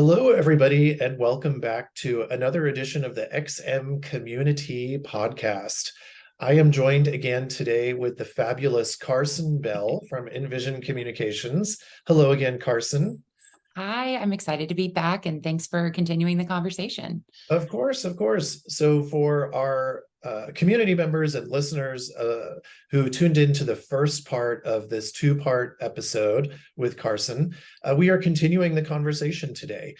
Hello, everybody, and welcome back to another edition of the XM Communi-tea podcast. I am joined again today with the fabulous Carson Bell from InVision Communications. Hello again, Carson. Hi, I'm excited to be back and thanks for continuing the conversation. Of course, of course. So for our community members and listeners who tuned into the first part of this two-part episode with Carson, we are continuing the conversation today.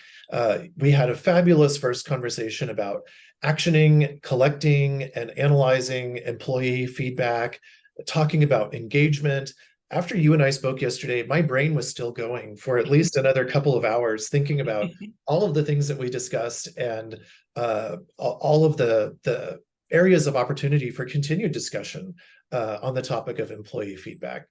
We had a fabulous first conversation about actioning, collecting, and analyzing employee feedback, talking about engagement. After you and I spoke yesterday, my brain was still going for at least another couple of hours thinking about all of the things that we discussed and all of the areas of opportunity for continued discussion on the topic of employee feedback.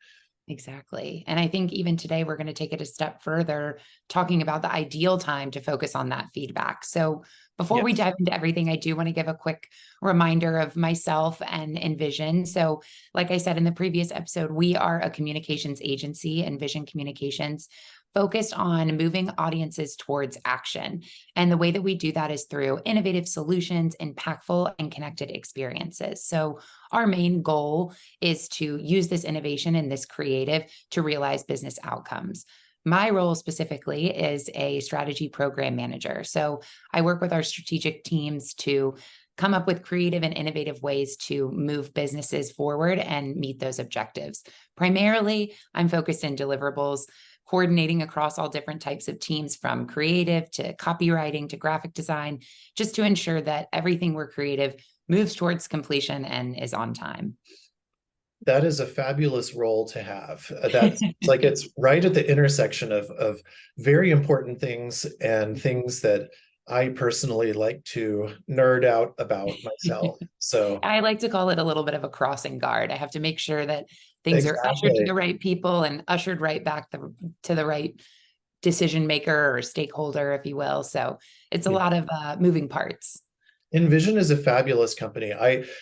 Exactly. And I think even today, we're going to take it a step further, talking about the ideal time to focus on that feedback. So before we dive into everything, I do want to give a quick reminder of myself and InVision. So like I said in the previous episode, we are a communications agency, InVision Communications, focused on moving audiences towards action. And the way that we do that is through innovative solutions, impactful and connected experiences. So our main goal is to use this innovation and this creative to realize business outcomes. My role specifically is a strategy program manager. So I work with our strategic teams to come up with creative and innovative ways to move businesses forward and meet those objectives. Primarily, I'm focused in deliverables, coordinating across all different types of teams, from creative to copywriting to graphic design, just to ensure that everything we're creative moves towards completion and is on time. That is a fabulous role to have. That's like it's right at the intersection of very important things and things that I personally like to nerd out about myself. So I like to call it a little bit of a crossing guard. I have to make sure that things are ushered to exactly. the right people and ushered right back to the right decision maker or stakeholder, if you will. So it's a Yeah. lot of moving parts. InVision is a fabulous company.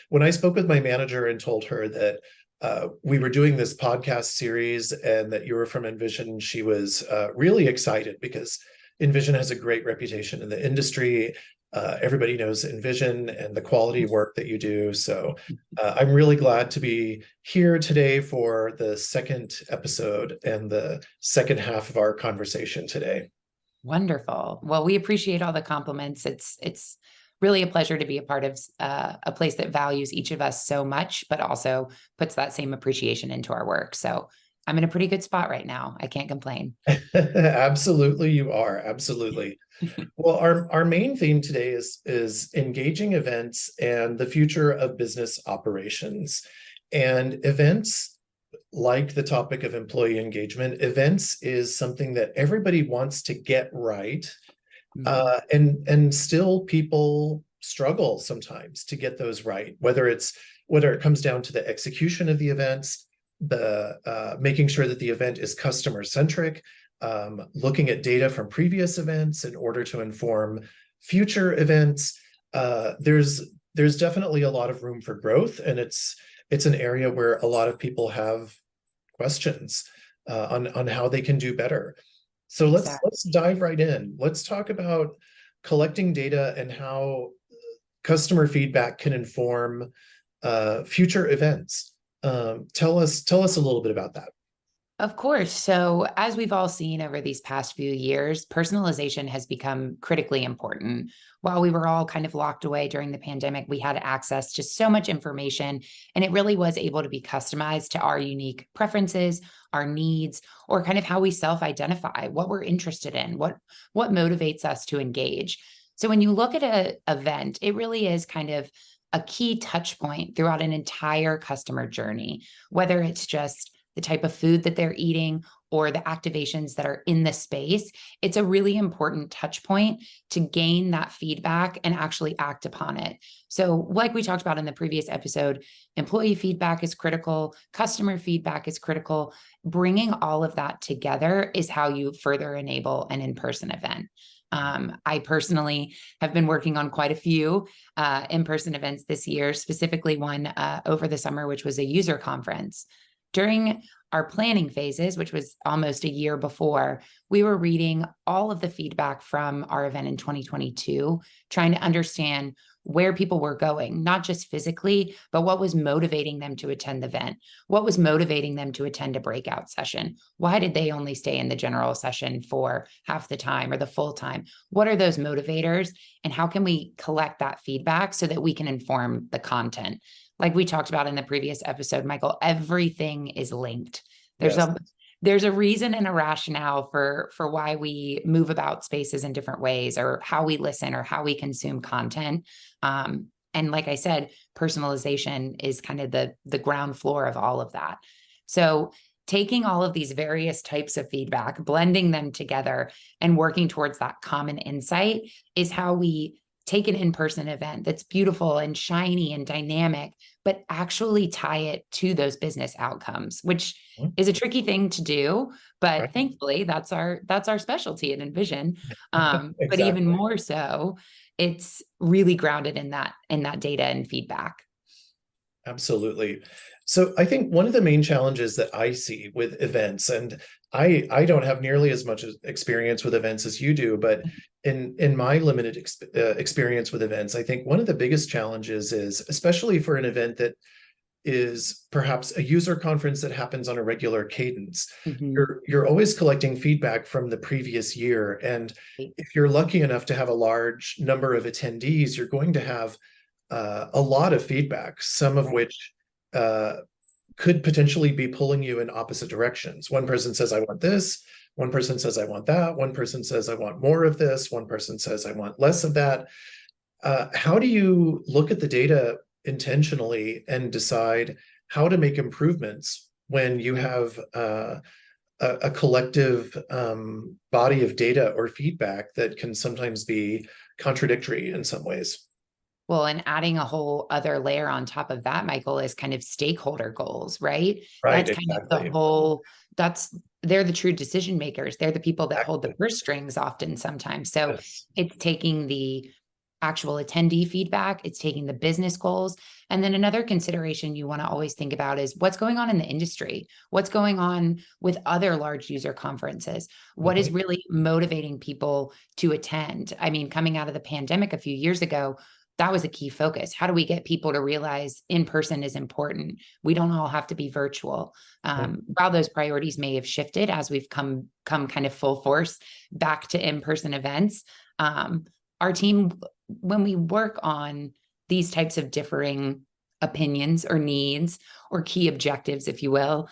When I spoke with my manager and told her that we were doing this podcast series and that you were from InVision, she was really excited because InVision has a great reputation in the industry. Everybody knows InVision and the quality work that you do. So I'm really glad to be here today for the second episode and the second half of our conversation today. Wonderful. Well, we appreciate all the compliments. It's really a pleasure to be a part of a place that values each of us so much, but also puts that same appreciation into our work. So I'm in a pretty good spot right now. I can't complain. Absolutely, you are. Absolutely. Well, our main theme today is engaging events and the future of business operations. And events, like the topic of employee engagement, events is something that everybody wants to get right. And still people struggle sometimes to get those right, whether it comes down to the execution of the events, the making sure that the event is customer centric, looking at data from previous events in order to inform future events. There's definitely a lot of room for growth, and it's an area where a lot of people have questions on how they can do better. So let's dive right in. Let's talk about collecting data and how customer feedback can inform future events. Tell us a little bit about that. Of course. So, as we've all seen over these past few years, personalization has become critically important. While we were all kind of locked away during the pandemic, we had access to so much information, and it really was able to be customized to our unique preferences, our needs, or kind of how we self-identify, what we're interested in, what motivates us to engage. So, when you look at an event, it really is kind of a key touch point throughout an entire customer journey, whether it's just the type of food that they're eating or the activations that are in the space. It's a really important touch point to gain that feedback and actually act upon it. So like we talked about in the previous episode, employee feedback is critical, customer feedback is critical. Bringing all of that together is how you further enable an in-person event. I personally have been working on quite a few in-person events this year, specifically one over the summer, which was a user conference. During our planning phases, which was almost a year before, we were reading all of the feedback from our event in 2022, trying to understand where people were going, not just physically, but what was motivating them to attend the event, what was motivating them to attend a breakout session. Why did they only stay in the general session for half the time or the full time? What are those motivators, and how can we collect that feedback so that we can inform the content? Like we talked about in the previous episode, Michael, everything is linked. There's Yes. there's a reason and a rationale for why we move about spaces in different ways, or how we listen, or how we consume content. And like I said, personalization is kind of the ground floor of all of that. So taking all of these various types of feedback, blending them together, and working towards that common insight is how we take an in-person event that's beautiful and shiny and dynamic, but actually tie it to those business outcomes, which is a tricky thing to do. But Right. thankfully, that's our specialty at InVision. But even Exactly. more so, it's really grounded in that data and feedback. Absolutely. So I think one of the main challenges that I see with events, and I don't have nearly as much experience with events as you do, but in my limited experience with events, I think one of the biggest challenges is, especially for an event that is perhaps a user conference that happens on a regular cadence, Mhm. you're always collecting feedback from the previous year. And if you're lucky enough to have a large number of attendees, you're going to have a lot of feedback, some of Right. which could potentially be pulling you in opposite directions. One person says, I want this. One person says, I want that. One person says, I want more of this. One person says, I want less of that. How do you look at the data intentionally and decide how to make improvements when you have a collective body of data or feedback that can sometimes be contradictory in some ways? Well, and adding a whole other layer on top of that, Michael, is kind of stakeholder goals, right? Right, That's kind of the exactly. whole, they're the true decision makers. They're the people that hold the Exactly. purse strings often sometimes. So Yes. it's taking the actual attendee feedback, it's taking the business goals. And then another consideration you want to always think about is what's going on in the industry, what's going on with other large user conferences, what is Mhm. really motivating people to attend. I mean, coming out of the pandemic a few years ago, that was a key focus. How do we get people to realize in person is important? We don't all have to be virtual. While those priorities may have shifted as we've come kind of full force back to in-person events, our team, when we work on these types of differing opinions or needs or key objectives, if you will,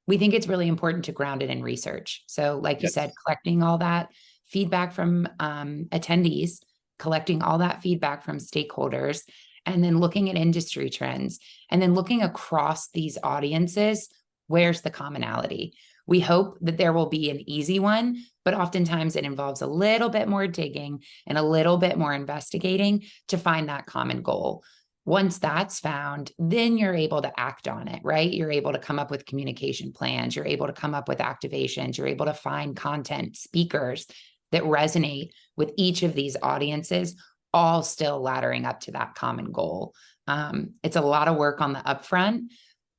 we think it's really important to ground it in research. So, like you said, Yes. collecting all that feedback from attendees, collecting all that feedback from stakeholders, and then looking at industry trends, and then looking across these audiences, where's the commonality? We hope that there will be an easy one, but oftentimes it involves a little bit more digging and a little bit more investigating to find that common goal. Once that's found, then you're able to act on it, right? You're able to come up with communication plans. You're able to come up with activations. You're able to find content, speakers that resonate with each of these audiences, all still laddering up to that common goal. It's a lot of work on the upfront,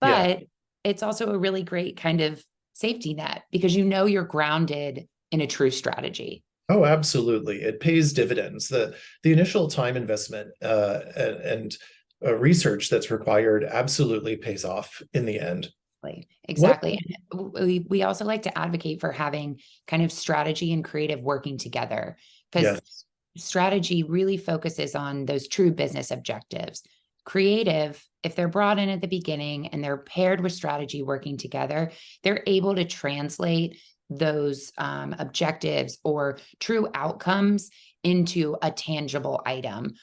Yeah. but it's also a really great kind of safety net because you know you're grounded in a true strategy. Oh, absolutely. It pays dividends. The initial time investment and research that's required absolutely pays off in the end. What? Exactly. And we also like to advocate for having kind of strategy and creative working together, because Yes. strategy really focuses on those true business objectives. Creative, if they're brought in at the beginning and they're paired with strategy working together, they're able to translate those objectives or true outcomes into a tangible item.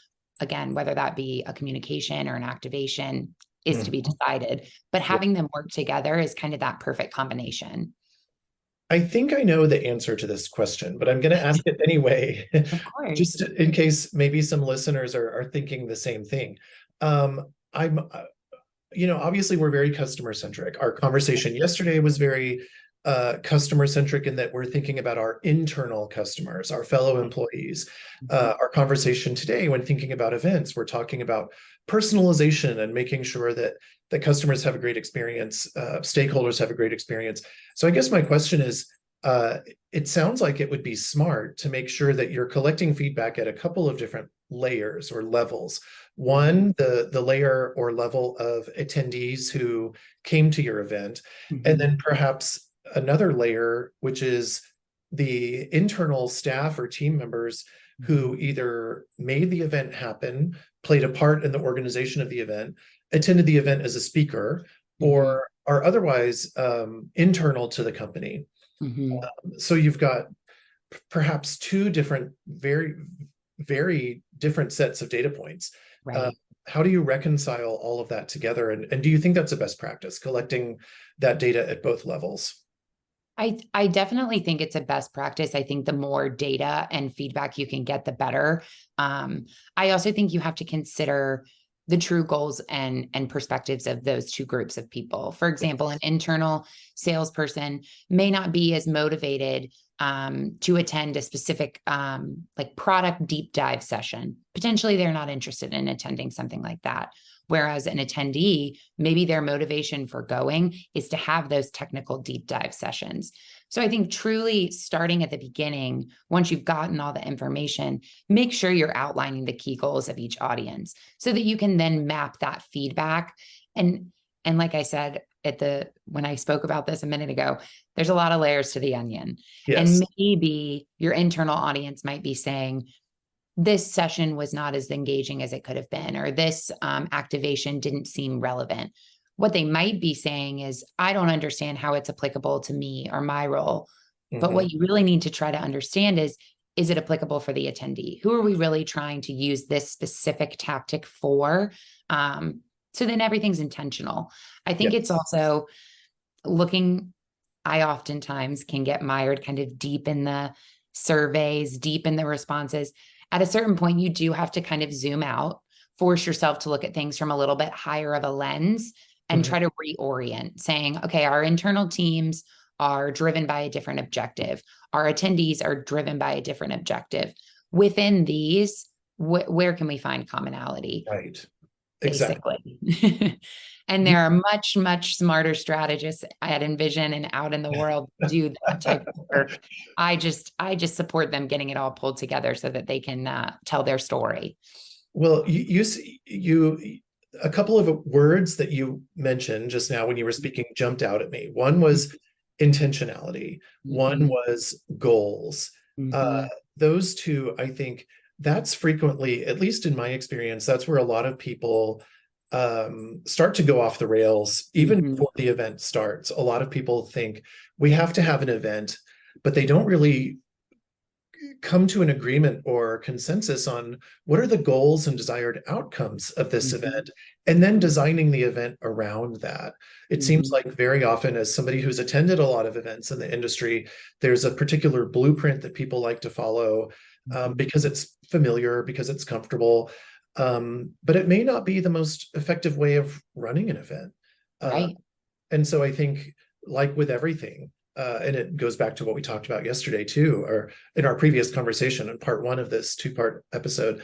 Again, whether that be a communication or an activation is to be Mhm. decided, but Yeah. having them work together is kind of that perfect combination. I think I know the answer to this question, but I'm going to ask it anyway, Of course. just in case maybe some listeners are thinking the same thing. I'm, obviously we're very customer centric. Our conversation yesterday was very customer centric in that we're thinking about our internal customers, our fellow employees. Our conversation today, when thinking about events, we're talking about personalization and making sure that customers have a great experience, stakeholders have a great experience. So I guess my question is, it sounds like it would be smart to make sure that you're collecting feedback at a couple of different layers or levels. One, the layer or level of attendees who came to your event, and then perhaps another layer, which is the internal staff or team members who either made the event happen, played a part in the organization of the event, attended the event as a speaker, or are otherwise internal to the company. So you've got perhaps two different, very different sets of data points. Right. How do you reconcile all of that together? And do you think that's a best practice, collecting that data at both levels? I definitely think it's a best practice. I think the more data and feedback you can get, the better. I also think you have to consider the true goals and perspectives of those two groups of people. For example, an internal salesperson may not be as motivated to attend a specific like product deep dive session. Potentially, they're not interested in attending something like that. Whereas an attendee, maybe their motivation for going is to have those technical deep dive sessions. So I think truly starting at the beginning, once you've gotten all the information, make sure you're outlining the key goals of each audience so that you can then map that feedback. And like I said, when I spoke about this a minute ago, there's a lot of layers to the onion. Yes. And maybe your internal audience might be saying, this session was not as engaging as it could have been, or this activation didn't seem relevant. What they might be saying is, I don't understand how it's applicable to me or my role. But what you really need to try to understand is it applicable for the attendee? Who are we really trying to use this specific tactic for? So then everything's intentional. I think it's also looking, I oftentimes can get mired kind of deep in the surveys, deep in the responses. At a certain point, you do have to kind of zoom out, force yourself to look at things from a little bit higher of a lens and try to reorient, saying, okay, our internal teams are driven by a different objective. Our attendees are driven by a different objective. Within these, where can we find commonality? Right. Basically. Exactly. And there are much, much smarter strategists at InVision and out in the world to do that type of work. I just support them getting it all pulled together so that they can tell their story. Well, you a couple of words that you mentioned just now when you were speaking jumped out at me. One was intentionality. One was goals. Those two, I think that's frequently, at least in my experience, that's where a lot of people start to go off the rails even before the event starts. A lot of people think we have to have an event, but they don't really come to an agreement or consensus on what are the goals and desired outcomes of this event, and then designing the event around that. It seems like very often, as somebody who's attended a lot of events in the industry, there's a particular blueprint that people like to follow because it's familiar, because it's comfortable, but it may not be the most effective way of running an event. Right. And so I think, like with everything, and it goes back to what we talked about yesterday too, or in our previous conversation in part one of this two-part episode,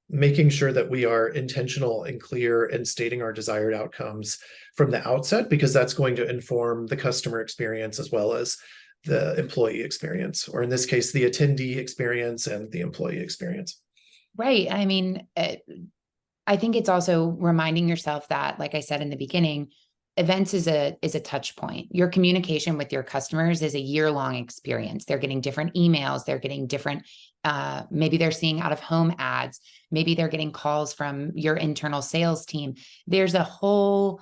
making sure that we are intentional and clear in stating our desired outcomes from the outset, because that's going to inform the customer experience as well as the employee experience, or in this case, the attendee experience and the employee experience. Right. I mean, I think it's also reminding yourself that, like I said in the beginning, events is a touch point. Your communication with your customers is a year-long experience. They're getting different emails. They're getting different, maybe they're seeing out-of-home ads. Maybe they're getting calls from your internal sales team. There's a whole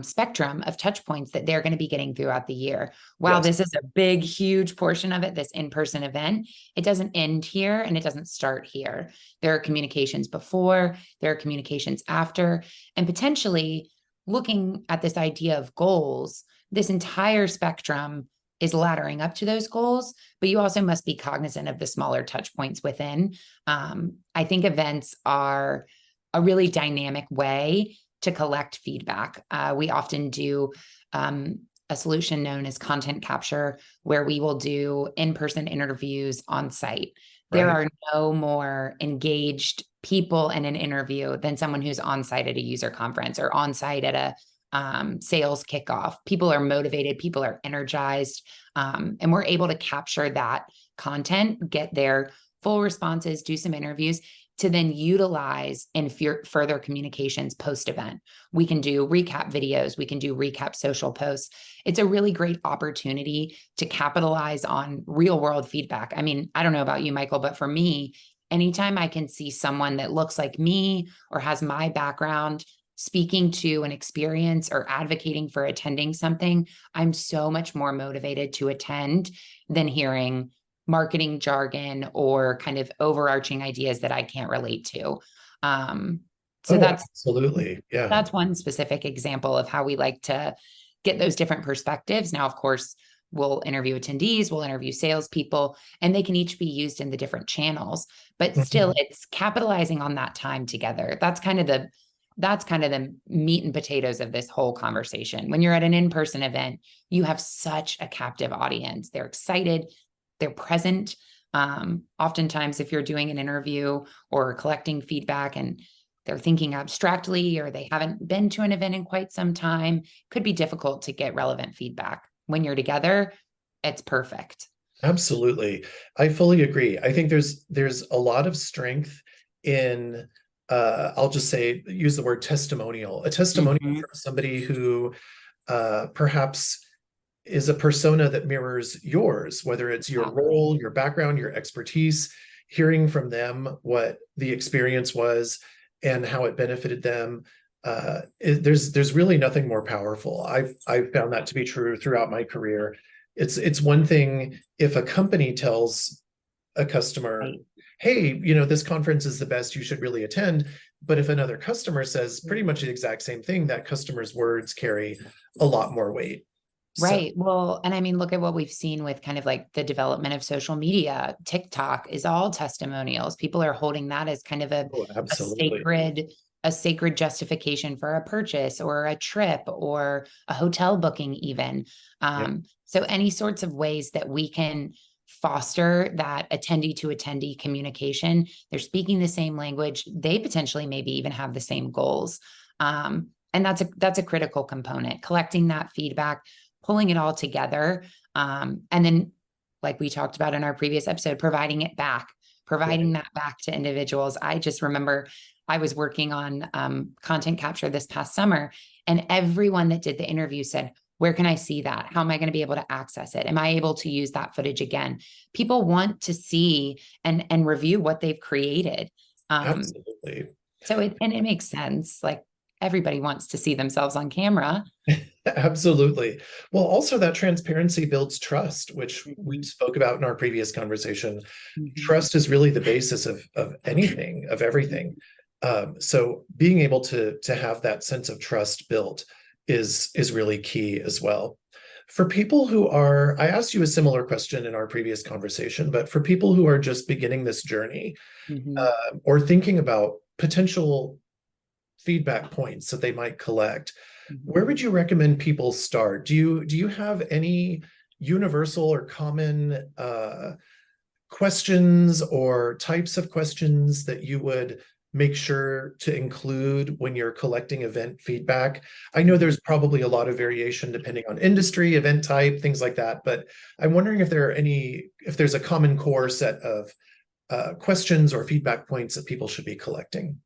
spectrum of touch points that they're going to be getting throughout the year. While this is a big, huge portion of it, this in-person event, it doesn't end here and it doesn't start here. There are communications before, there are communications after, and potentially looking at this idea of goals, this entire spectrum is laddering up to those goals, but you also must be cognizant of the smaller touch points within. I think events are a really dynamic way to collect feedback. We often do a solution known as content capture, where we will do in-person interviews on site. There Right. are no more engaged people in an interview than someone who's on site at a user conference or on site at a sales kickoff. People are motivated, people are energized, and we're able to capture that content, get their full responses, do some interviews to then utilize in further communications post-event. We can do recap videos, we can do recap social posts. It's a really great opportunity to capitalize on real world feedback. I mean, I don't know about you, Michael, but for me, anytime I can see someone that looks like me or has my background speaking to an experience or advocating for attending something, I'm so much more motivated to attend than hearing marketing jargon or kind of overarching ideas that I can't relate to. So Oh, that's absolutely. Yeah. one specific example of how we like to get those different perspectives. Now, of course, we'll interview attendees, we'll interview salespeople, and they can each be used in the different channels, but still it's capitalizing on that time together. That's kind of the meat and potatoes of this whole conversation. When you're at an in-person event, you have such a captive audience. They're excited, they're present. Oftentimes, if you're doing an interview or collecting feedback and they're thinking abstractly or they haven't been to an event in quite some time, could be difficult to get relevant feedback. When you're together, it's perfect. Absolutely. I fully agree. I think there's a lot of strength in I'll just say use the word testimonial. A testimonial from somebody who perhaps is a persona that mirrors yours, whether it's your role, your background, your expertise, hearing from them what the experience was and how it benefited them. There's really nothing more powerful. I've found that to be true throughout my career. It's one thing if a company tells a customer, hey, this conference is the best, you should really attend. But if another customer says pretty much the exact same thing, that customer's words carry a lot more weight. Right. Well, and I mean, look at what we've seen with kind of like the development of social media. TikTok is all testimonials. People are holding that as kind of a Absolutely. sacred justification for a purchase or a trip or a hotel booking even. So any sorts of ways that we can foster that attendee to attendee communication, they're speaking the same language, they potentially maybe even have the same goals. And that's a critical component, collecting that feedback, pulling it all together. And then, like we talked about in our previous episode, providing that back to individuals. I just remember I was working on content capture this past summer, and everyone that did the interview said, where can I see that? How am I going to be able to access it? Am I able to use that footage again? People want to see and review what they've created. Absolutely. So it makes sense. Like everybody wants to see themselves on camera. Absolutely. Well, also that transparency builds trust, which we spoke about in our previous conversation. Trust is really the basis of anything, of everything. So being able to have that sense of trust built is really key as well. For people who are, I asked you a similar question in our previous conversation, but for people who are just beginning this journey or thinking about potential feedback points that they might collect, where would you recommend people start? Do you have any universal or common questions or types of questions that you would make sure to include when you're collecting event feedback? I know there's probably a lot of variation depending on industry, event type, things like that, but I'm wondering if there's a common core set of questions or feedback points that people should be collecting.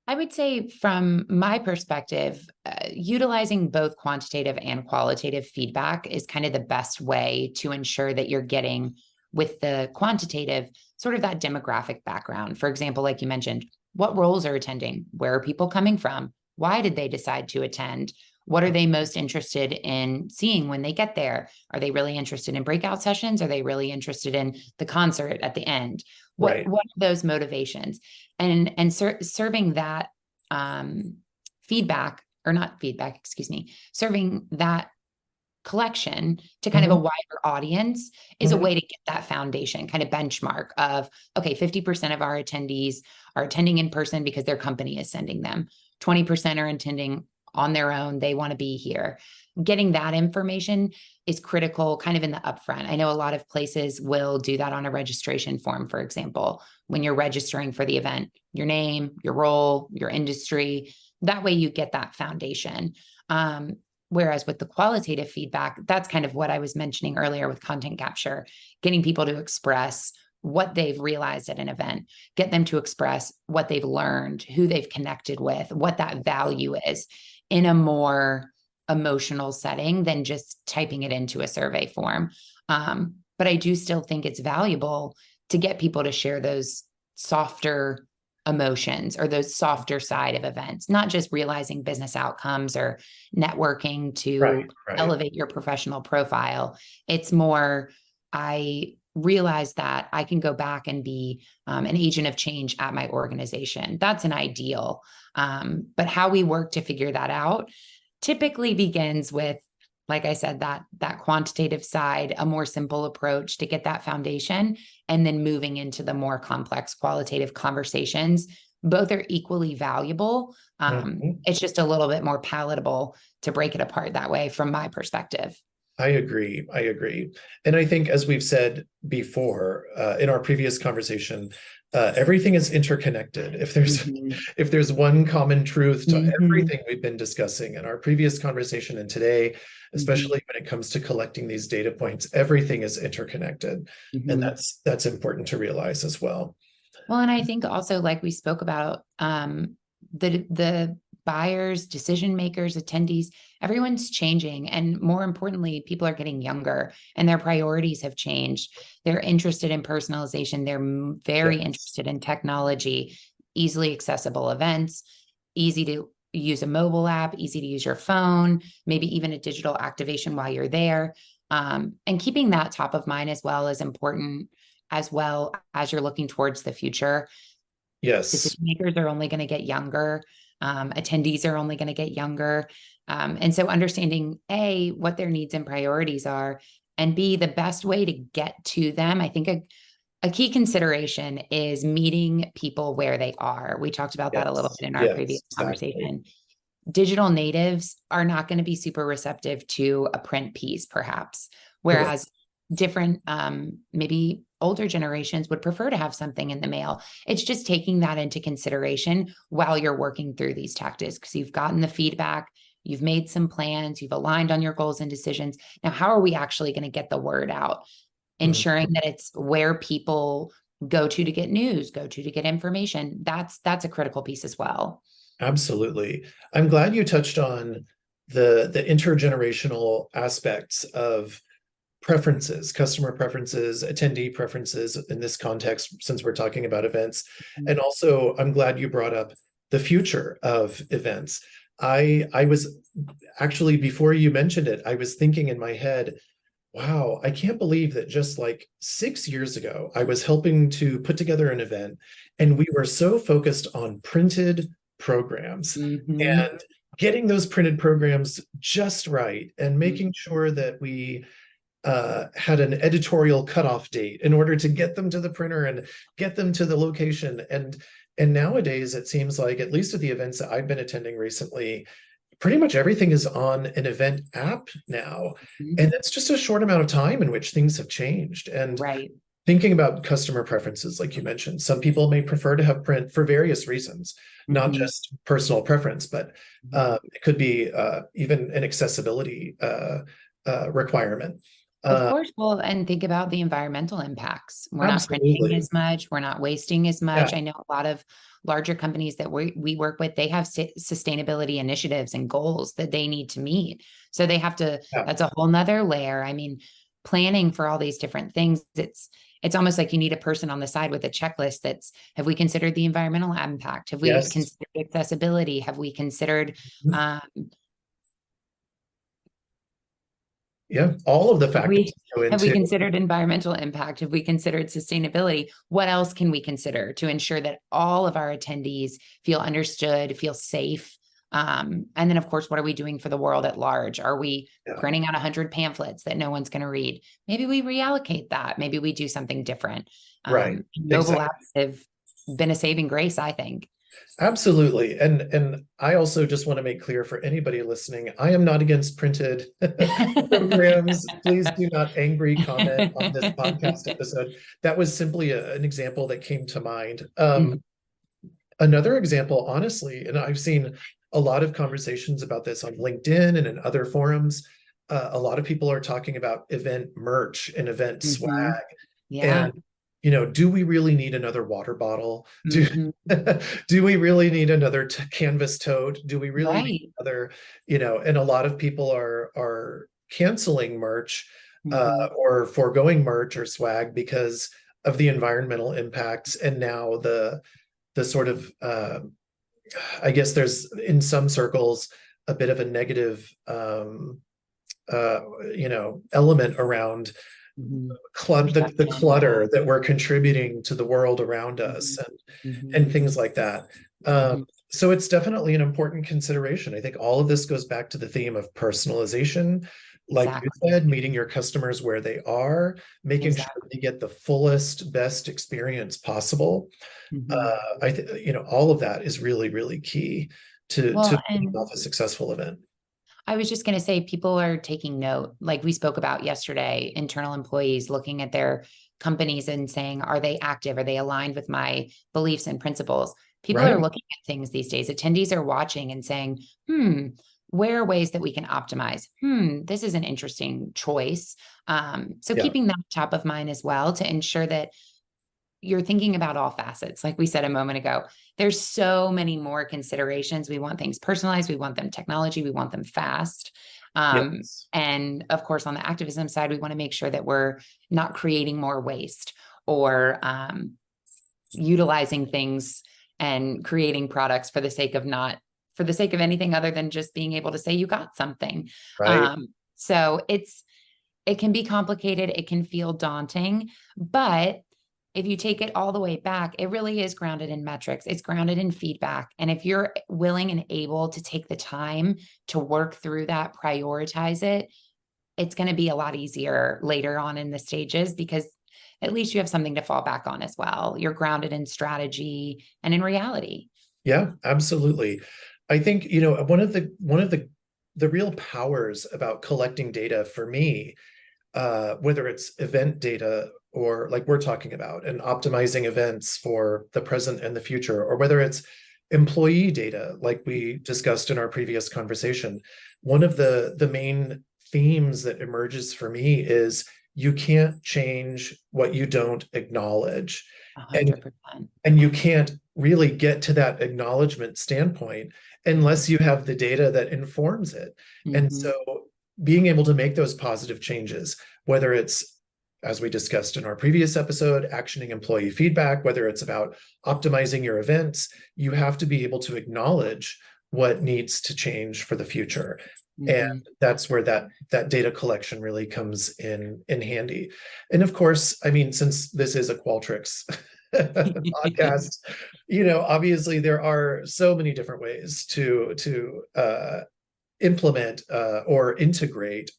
I would say from my perspective, utilizing both quantitative and qualitative feedback is kind of the best way to ensure that you're getting with the quantitative sort of that demographic background. For example, like you mentioned, what roles are attending? Where are people coming from? Why did they decide to attend? What are they most interested in seeing when they get there? Are they really interested in breakout sessions? Are they really interested in the concert at the end? What are those motivations? And serving that feedback, or not feedback, excuse me, serving that collection to kind of a wider audience is a way to get that foundation, kind of benchmark of, okay, 50% of our attendees are attending in person because their company is sending them. 20% are attending on their own. They want to be here. Getting that information is critical kind of in the upfront. I know a lot of places will do that on a registration form, for example, when you're registering for the event, your name, your role, your industry. That way you get that foundation. Whereas with the qualitative feedback, that's kind of what I was mentioning earlier with content capture, getting people to express what they've realized at an event, get them to express what they've learned, who they've connected with, what that value is in a more emotional setting than just typing it into a survey form. But I do still think it's valuable to get people to share those softer emotions or those softer side of events, not just realizing business outcomes or networking to elevate your professional profile. It's more, I realize that I can go back and be an agent of change at my organization. That's an ideal. But how we work to figure that out typically begins with, like I said, that quantitative side, a more simple approach to get that foundation, and then moving into the more complex qualitative conversations. Both are equally valuable. It's just a little bit more palatable to break it apart that way from my perspective. I agree. And I think, as we've said before in our previous conversation, everything is interconnected. If there's one common truth to everything we've been discussing in our previous conversation and today, especially when it comes to collecting these data points, everything is interconnected. And that's important to realize as well. Well, and I think also, like we spoke about, the buyers, decision makers, attendees, everyone's changing. And more importantly, people are getting younger and their priorities have changed. They're interested in personalization. They're very interested in technology, easily accessible events, easy to use a mobile app, easy to use your phone, maybe even a digital activation while you're there. And keeping that top of mind as well is important, as well as you're looking towards the future. Yes. Decision makers are only going to get younger. Attendees are only going to get younger. And so understanding A, what their needs and priorities are, and B, the best way to get to them. I think a key consideration is meeting people where they are. We talked about that a little bit in our previous conversation. Digital natives are not going to be super receptive to a print piece, perhaps, whereas different, maybe older generations would prefer to have something in the mail. It's just taking that into consideration while you're working through these tactics, because you've gotten the feedback, you've made some plans, you've aligned on your goals and decisions. Now, how are we actually going to get the word out? Ensuring that it's where people go to get news, go to get information. That's a critical piece as well. Absolutely. I'm glad you touched on the intergenerational aspects of preferences, customer preferences, attendee preferences in this context, since we're talking about events. And also, I'm glad you brought up the future of events. I was actually, before you mentioned it, I was thinking in my head, wow, I can't believe that just like 6 years ago, I was helping to put together an event and we were so focused on printed programs and getting those printed programs just right and making sure that we had an editorial cutoff date in order to get them to the printer and get them to the location. And nowadays, it seems like, at least at the events that I've been attending recently, pretty much everything is on an event app now. And it's just a short amount of time in which things have changed. And thinking about customer preferences, like you mentioned, some people may prefer to have print for various reasons, not just personal preference, but it could be even an accessibility requirement. Of course. Well, and think about the environmental impacts. We're not printing as much. We're not wasting as much. I know a lot of larger companies that we work with, they have sustainability initiatives and goals that they need to meet. So they have to, that's a whole nother layer. I mean, planning for all these different things, it's almost like you need a person on the side with a checklist that's, have we considered the environmental impact? Have we considered accessibility? Have we considered, all of the factors have we considered environmental impact? Have we considered sustainability? What else can we consider to ensure that all of our attendees feel understood, feel safe? And then, of course, what are we doing for the world at large? Are we printing out 100 pamphlets that no one's going to read? Maybe we reallocate that. Maybe we do something different. Mobile apps have been a saving grace, I think. Absolutely. And I also just want to make clear for anybody listening, I am not against printed programs. Please do not angry comment on this podcast episode. That was simply an example that came to mind. Another example, honestly, and I've seen a lot of conversations about this on LinkedIn and in other forums. A lot of people are talking about event merch and event swag. Yeah. And do we really need another water bottle? Do Mhm. do we really need another canvas tote? Do we really need Right. another, and a lot of people are canceling merch Mhm. or foregoing merch or swag because of the environmental impacts. And now the sort of I guess there's in some circles a bit of a negative uh, element around Mhm. the Perception, yeah. clutter that we're contributing to the world around us Mhm. and Mhm. things like that. Um, Mhm. so it's definitely an important consideration. I think all of this goes back to the theme of personalization. Like you Exactly. said, meeting your customers where they are, making sure Exactly. they get the fullest, best experience possible. Mhm. All of that is really, really key to Well, pulling and off a successful event. I was just going to say, people are taking note, like we spoke about yesterday, internal employees looking at their companies and saying, are they active? Are they aligned with my beliefs and principles? People are Right. looking at things these days. Attendees are watching and saying, where are ways that we can optimize? This is an interesting choice. So Yeah. keeping that top of mind as well to ensure that you're thinking about all facets. Like we said a moment ago, there's so many more considerations. We want things personalized. We want them technology. We want them fast. Yes. And of course, on the activism side, we want to make sure that we're not creating more waste or utilizing things and creating products for the sake of not for the sake of anything other than just being able to say you got something. Right. So it can be complicated. It can feel daunting, but if you take it all the way back, it really is grounded in metrics. It's grounded in feedback. And if you're willing and able to take the time to work through that, prioritize it, it's going to be a lot easier later on in the stages because at least you have something to fall back on as well. You're grounded in strategy and in reality. Yeah, absolutely. I think, one of the real powers about collecting data for me, whether it's event data or like we're talking about and optimizing events for the present and the future, or whether it's employee data, like we discussed in our previous conversation, one of the main themes that emerges for me is you can't change what you don't acknowledge. And 100%. and you can't really get to that acknowledgement standpoint unless you have the data that informs it. And Mm-hmm. so being able to make those positive changes, whether it's, as we discussed in our previous episode, actioning employee feedback, whether it's about optimizing your events, you have to be able to acknowledge what needs to change for the future. And Mm-hmm. that's where that data collection really comes in handy. And of course, I mean, since this is a Qualtrics podcast, obviously there are so many different ways to implement or integrate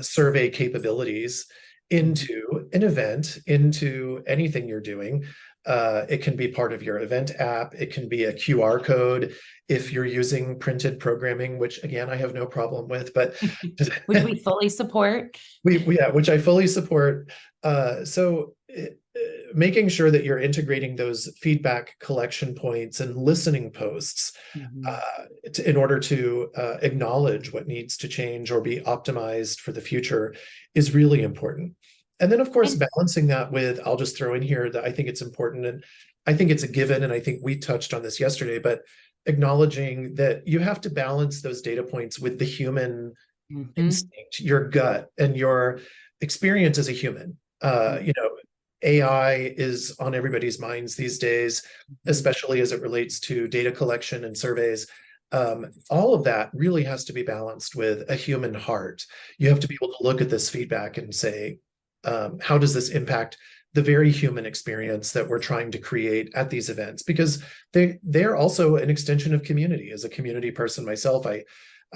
survey capabilities into an event, into anything you're doing. It can be part of your event app. It can be a QR code if you're using printed programming, which again, I have no problem with, but Which we fully support. yeah, which I fully support. So making sure that you're integrating those feedback collection points and listening posts Mm-hmm. in order to acknowledge what needs to change or be optimized for the future is really important. And then, of course, And balancing that with, I'll just throw in here that I think it's important, and I think it's a given, and I think we touched on this yesterday, but acknowledging that you have to balance those data points with the human mm-hmm. instinct, your gut, and your experience as a human. Mm-hmm. AI is on everybody's minds these days, Mm-hmm. especially as it relates to data collection and surveys. All of that really has to be balanced with a human heart. You have to be able to look at this feedback and say, how does this impact the very human experience that we're trying to create at these events? Because they're also an extension of community. As a community person myself, I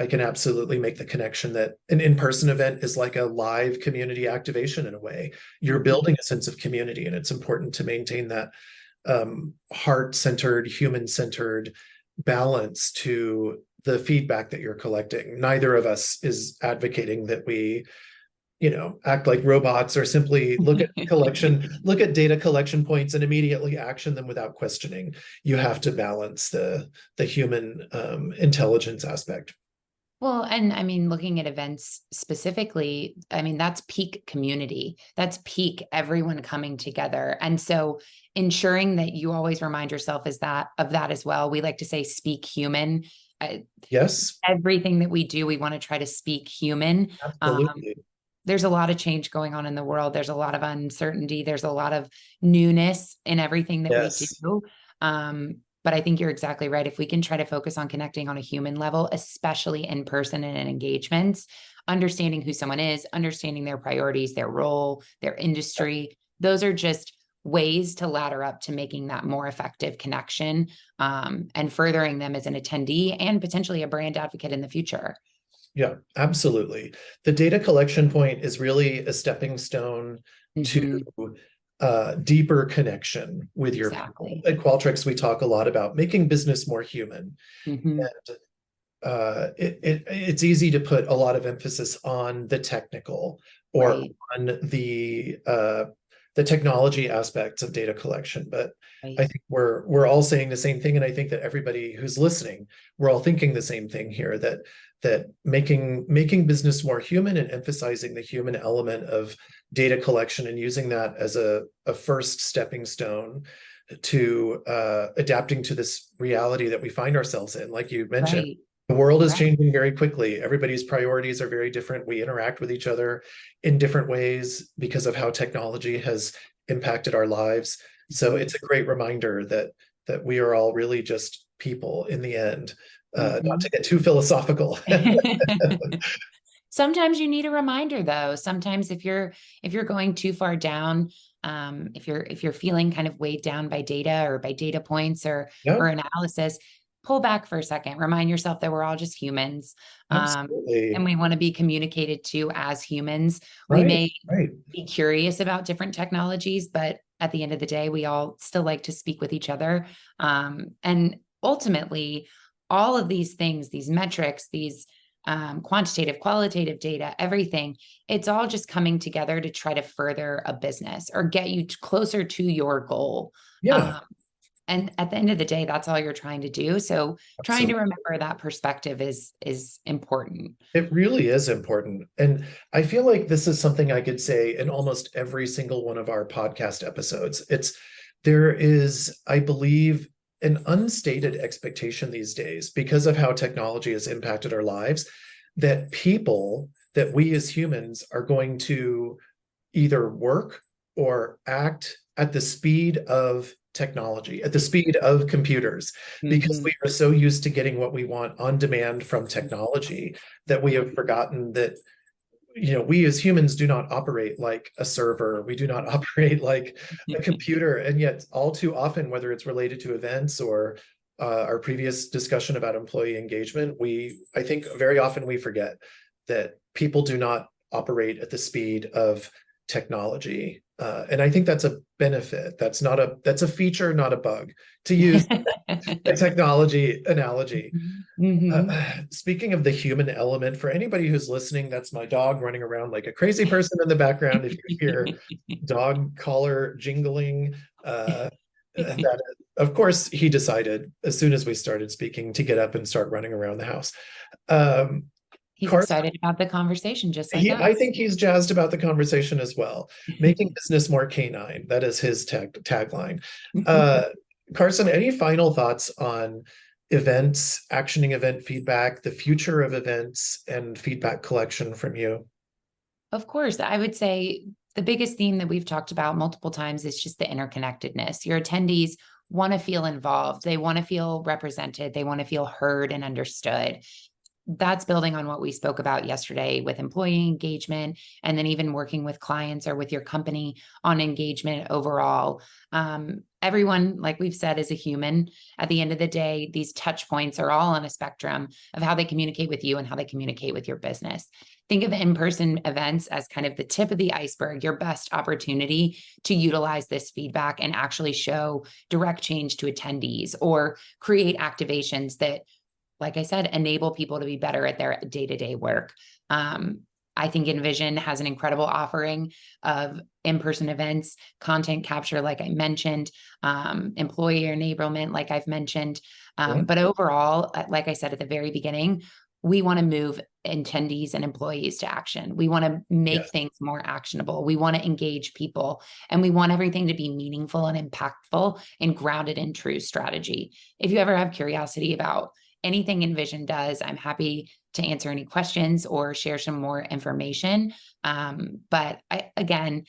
can absolutely make the connection that an in-person event is like a live community activation in a way. You're Mm-hmm. building a sense of community, and it's important to maintain that heart-centered, human-centered balance to the feedback that you're collecting. Neither of us is advocating that we, act like robots or simply look at data collection points and immediately action them without questioning. You have to balance the human intelligence aspect. Well, and I mean, looking at events specifically, I mean, that's peak community. That's peak everyone coming together. And so ensuring that you always remind yourself of that as well. We like to say, speak human. Yes, Everything that we do, we want to try to speak human. absolutely. There's a lot of change going on in the world. There's a lot of uncertainty. There's a lot of newness in everything that we Yes. do. But I think you're exactly right. If we can try to focus on connecting on a human level, especially in person and in engagements, understanding who someone is, understanding their priorities, their role, their industry, those are just ways to ladder up to making that more effective connection, and furthering them as an attendee and potentially a brand advocate in the future. Yeah, absolutely. The data collection point is really a stepping stone to deeper connection with your people. At Qualtrics, we talk a lot about making business more human. And it's easy to put a lot of emphasis on the technical or on the technology aspects of data collection. But I think we're all saying the same thing. And I think that everybody who's listening, we're all thinking the same thing here, that making business more human and emphasizing the human element of data collection and using that as a first stepping stone to adapting to this reality that we find ourselves in. Like you mentioned, the world is changing very quickly. Everybody's priorities are very different. We interact with each other in different ways because of how technology has impacted our lives. So it's a great reminder that we are all really just people in the end. Not to get too philosophical. Sometimes you need a reminder, though. Sometimes if you're going too far down, if you're feeling kind of weighed down by data or by data points or analysis, pull back for a second. Remind yourself that we're all just humans, and we want to be communicated to as humans. We may be curious about different technologies, but at the end of the day, we all still like to speak with each other, and ultimately, all of these things, these metrics, these quantitative, qualitative data, everything, it's all just coming together to try to further a business or get you closer to your goal. And at the end of the day, that's all you're trying to do. So trying to remember that perspective is important. It really is important. And I feel like this is something I could say in almost every single one of our podcast episodes. There is, I believe, an unstated expectation these days because of how technology has impacted our lives, that we as humans are going to either work or act at the speed of technology, at the speed of computers, because we are so used to getting what we want on demand from technology that we have forgotten that we as humans do not operate like a server. We do not operate like a computer. And yet all too often, whether it's related to events or our previous discussion about employee engagement, I think very often we forget that people do not operate at the speed of technology. And I think that's a benefit. That's a feature, not a bug, to use a technology analogy. Speaking of the human element, for anybody who's listening, that's my dog running around like a crazy person in the background. If you hear dog collar jingling, of course, he decided as soon as we started speaking to get up and start running around the house. He's excited about the conversation, just like us. I think he's jazzed about the conversation as well. Making business more canine. That is his tagline. Carson, any final thoughts on events, actioning event feedback, the future of events, and feedback collection from you? Of course, I would say the biggest theme that we've talked about multiple times is just the interconnectedness. Your attendees want to feel involved. They want to feel represented. They want to feel heard and understood. that's building on what we spoke about yesterday with employee engagement, and then even working with clients or with your company on engagement overall. Everyone, like we've said, is a human. At the end of the day, these touch points are all on a spectrum of how they communicate with you and how they communicate with your business. Think of in-person events as kind of the tip of the iceberg, your best opportunity to utilize this feedback and actually show direct change to attendees or create activations that, like I said, enable people to be better at their day-to-day work. I think InVision has an incredible offering of in-person events, content capture, like I mentioned, employee enablement, like I've mentioned. But overall, like I said at the very beginning, we want to move attendees and employees to action. We want to make things more actionable. We want to engage people, and we want everything to be meaningful and impactful and grounded in true strategy. If you ever have curiosity about anything InVision does, I'm happy to answer any questions or share some more information. But again,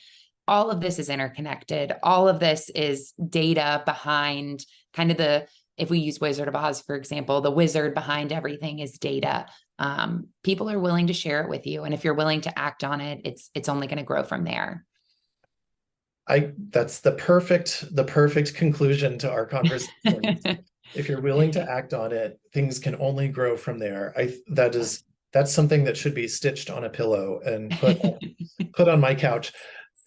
all of this is interconnected. All of this is data behind kind of if we use Wizard of Oz, for example, the wizard behind everything is data. People are willing to share it with you. And if you're willing to act on it, it's only going to grow from there. That's the perfect conclusion to our conversation. If you're willing to act on it, things can only grow from there. That's something that should be stitched on a pillow and put on my couch.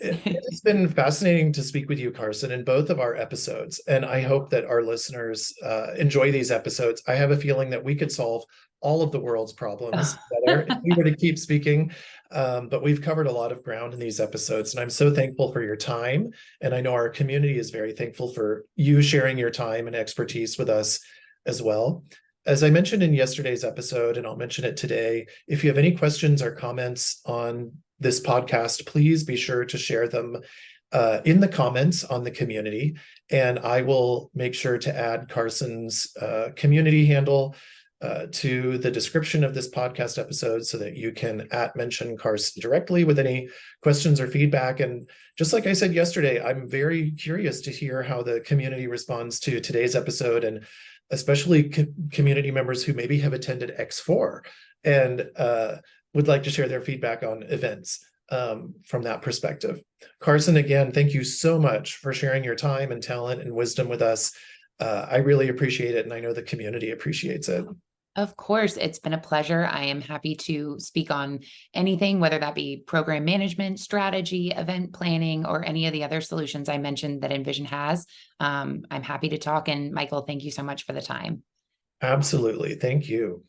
It's been fascinating to speak with you, Carson, in both of our episodes, and I hope that our listeners enjoy these episodes. I have a feeling that we could solve all of the world's problems better if we were to keep speaking. But we've covered a lot of ground in these episodes, and I'm so thankful for your time. And I know our community is very thankful for you sharing your time and expertise with us as well. As I mentioned in yesterday's episode, and I'll mention it today, if you have any questions or comments on this podcast, please be sure to share them in the comments on the community. And I will make sure to add Carson's community handle to the description of this podcast episode so that you can mention Carson directly with any questions or feedback. And just like I said yesterday, I'm very curious to hear how the community responds to today's episode, and especially community members who maybe have attended X4 and would like to share their feedback on events from that perspective. Carson, again, thank you so much for sharing your time and talent and wisdom with us. I really appreciate it, and I know the community appreciates it. Of course, it's been a pleasure. I am happy to speak on anything, whether that be program management, strategy, event planning, or any of the other solutions I mentioned that InVision has. I'm happy to talk. And Michael, thank you so much for the time. Absolutely. Thank you.